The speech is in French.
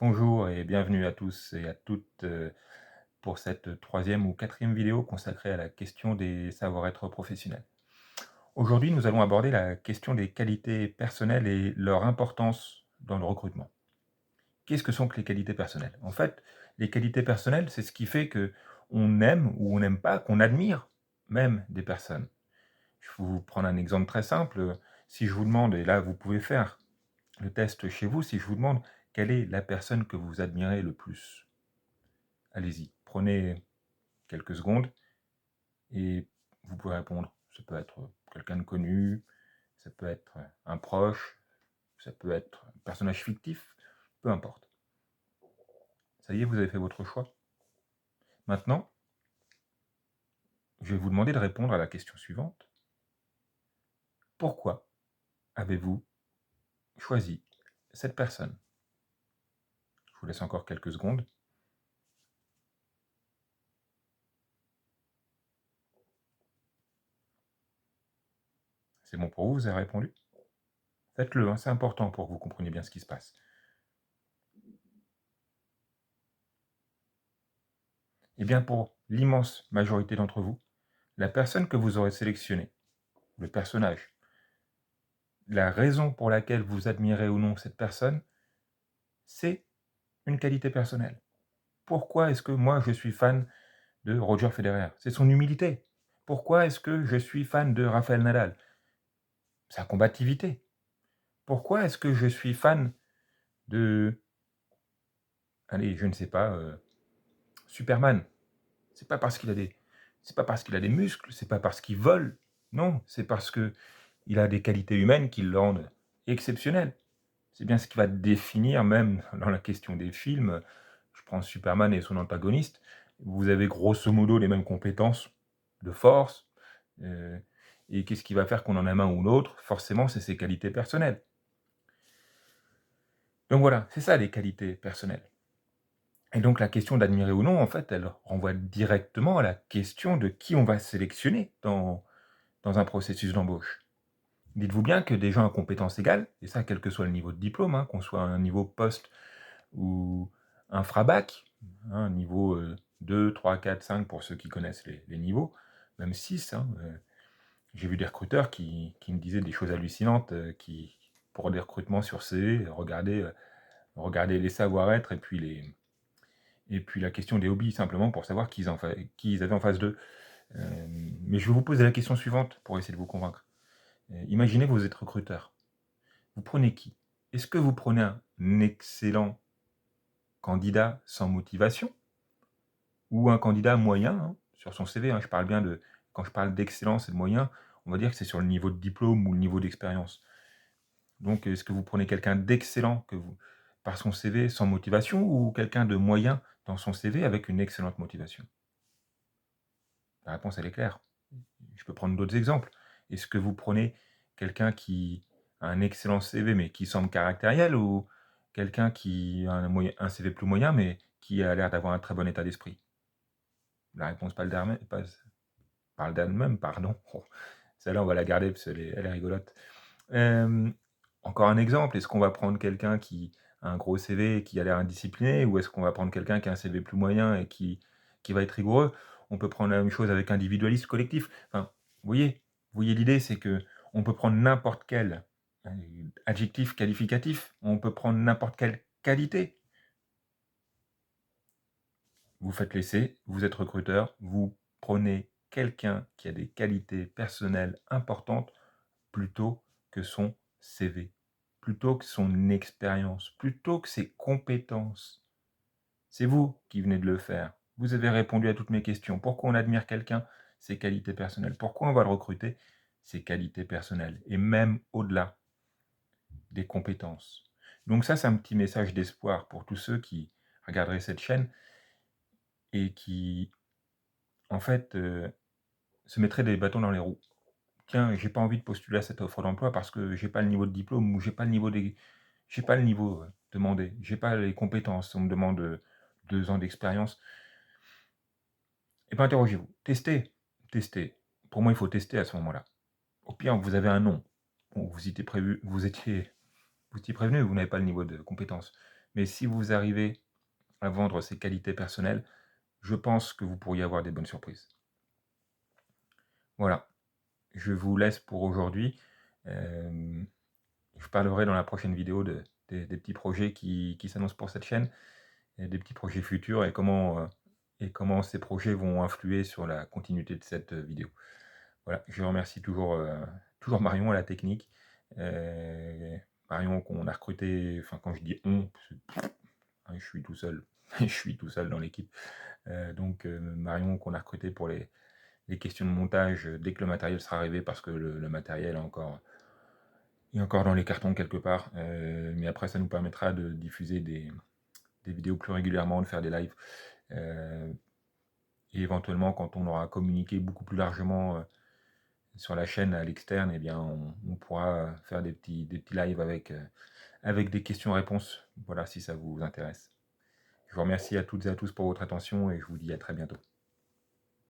Bonjour et bienvenue à tous et à toutes pour cette troisième ou quatrième vidéo consacrée à la question des savoir-être professionnels. Aujourd'hui, nous allons aborder la question des qualités personnelles et leur importance dans le recrutement. Qu'est-ce que sont que les qualités personnelles? En fait, les qualités personnelles, c'est ce qui fait que on aime ou on n'aime pas, qu'on admire même des personnes. Je vais vous prendre un exemple très simple. Si je vous demande, et là vous pouvez faire le test chez vous, si je vous demande quelle est la personne que vous admirez le plus, allez-y, prenez quelques secondes et vous pouvez répondre. Ça peut être quelqu'un de connu, ça peut être un proche, ça peut être un personnage fictif, peu importe. Ça y est, vous avez fait votre choix. Maintenant, je vais vous demander de répondre à la question suivante. Pourquoi avez-vous choisi cette personne? Je vous laisse encore quelques secondes. C'est bon pour vous, vous avez répondu? Faites-le, hein, c'est important pour que vous compreniez bien ce qui se passe. Eh bien, pour l'immense majorité d'entre vous, la personne que vous aurez sélectionnée, le personnage, la raison pour laquelle vous admirez ou non cette personne, c'est une qualité personnelle. Pourquoi est-ce que moi je suis fan de Roger Federer? C'est son humilité. Pourquoi est-ce que je suis fan de Rafael Nadal? Sa combativité. Pourquoi est-ce que je suis fan de, allez, je ne sais pas, Superman? C'est pas parce qu'il a des, c'est pas parce qu'il a des muscles, c'est pas parce qu'il vole. Non, c'est parce que il a des qualités humaines qui le rendent exceptionnel. C'est bien ce qui va définir, même dans la question des films. Je prends Superman et son antagoniste. Vous avez grosso modo les mêmes compétences de force. euh, et qu'est-ce qui va faire qu'on en aime un ou l'autre? Forcément, c'est ses qualités personnelles. Donc voilà, c'est ça les qualités personnelles. Et donc la question d'admirer ou non, en fait, elle renvoie directement à la question de qui on va sélectionner dans un processus d'embauche. Dites-vous bien que des gens à compétences égales, et ça quel que soit le niveau de diplôme, hein, qu'on soit à un niveau post ou infra-bac, hein, niveau 2, 3, 4, 5 pour ceux qui connaissent les niveaux, même 6. Hein, j'ai vu des recruteurs qui me disaient des choses hallucinantes, pour des recrutements sur CV, regarder les savoir-être et puis la question des hobbies, simplement pour savoir qui ils avaient en face d'eux. Mais je vais vous poser la question suivante pour essayer de vous convaincre. Imaginez que vous êtes recruteur. Vous prenez qui? Est-ce que vous prenez un excellent candidat sans motivation ou un candidat moyen, hein, sur son CV, hein, je parle bien de, quand je parle d'excellence et de moyen, on va dire que c'est sur le niveau de diplôme ou le niveau d'expérience. Donc, est-ce que vous prenez quelqu'un d'excellent par son CV sans motivation ou quelqu'un de moyen dans son CV avec une excellente motivation? La réponse, elle est claire. Je peux prendre d'autres exemples. Est-ce que vous prenez quelqu'un qui a un excellent CV mais qui semble caractériel ou quelqu'un qui a un CV plus moyen mais qui a l'air d'avoir un très bon état d'esprit? La réponse parle d'elle-même, pardon. Oh, celle-là, on va la garder parce qu'elle est rigolote. Hem, Encore un exemple, est-ce qu'on va prendre quelqu'un qui a un gros CV et qui a l'air indiscipliné ou est-ce qu'on va prendre quelqu'un qui a un CV plus moyen et qui va être rigoureux? On peut prendre la même chose avec individualiste, collectif. Enfin, vous voyez l'idée, c'est que on peut prendre n'importe quel, adjectif qualificatif, on peut prendre n'importe quelle qualité. Vous faites l'essai, vous êtes recruteur, vous prenez quelqu'un qui a des qualités personnelles importantes plutôt que son CV, plutôt que son expérience, plutôt que ses compétences. C'est vous qui venez de le faire. Vous avez répondu à toutes mes questions. Pourquoi on admire quelqu'un? Ses qualités personnelles. Pourquoi on va le recruter? Ses qualités personnelles. Et même au-delà des compétences. Donc ça, c'est un petit message d'espoir pour tous ceux qui regarderaient cette chaîne et qui, en fait, se mettraient des bâtons dans les roues. Tiens, j'ai pas envie de postuler à cette offre d'emploi parce que j'ai pas le niveau de diplôme ou j'ai pas le niveau demandé, j'ai pas les compétences. On me demande 2 ans d'expérience. Et bien interrogez-vous, testez. Pour moi, il faut tester à ce moment-là. Au pire, vous avez un non. Bon, vous étiez prévenu, vous n'avez pas le niveau de compétence. Mais si vous arrivez à vendre ces qualités personnelles, je pense que vous pourriez avoir des bonnes surprises. Voilà, je vous laisse pour aujourd'hui. Je parlerai dans la prochaine vidéo des petits projets qui s'annoncent pour cette chaîne, et des petits projets futurs et comment ces projets vont influer sur la continuité de cette vidéo. Voilà, je remercie toujours Marion à la technique. Marion qu'on a recruté, enfin quand je dis on, je suis tout seul, je suis tout seul dans l'équipe. Marion qu'on a recruté pour les questions de montage dès que le matériel sera arrivé, parce que le matériel est encore dans les cartons quelque part. Mais après, ça nous permettra de diffuser des vidéos plus régulièrement, de faire des lives. Et éventuellement, quand on aura communiqué beaucoup plus largement sur la chaîne à l'externe, eh bien, on pourra faire des petits lives avec des questions-réponses. Voilà, si ça vous intéresse. Je vous remercie à toutes et à tous pour votre attention et je vous dis à très bientôt.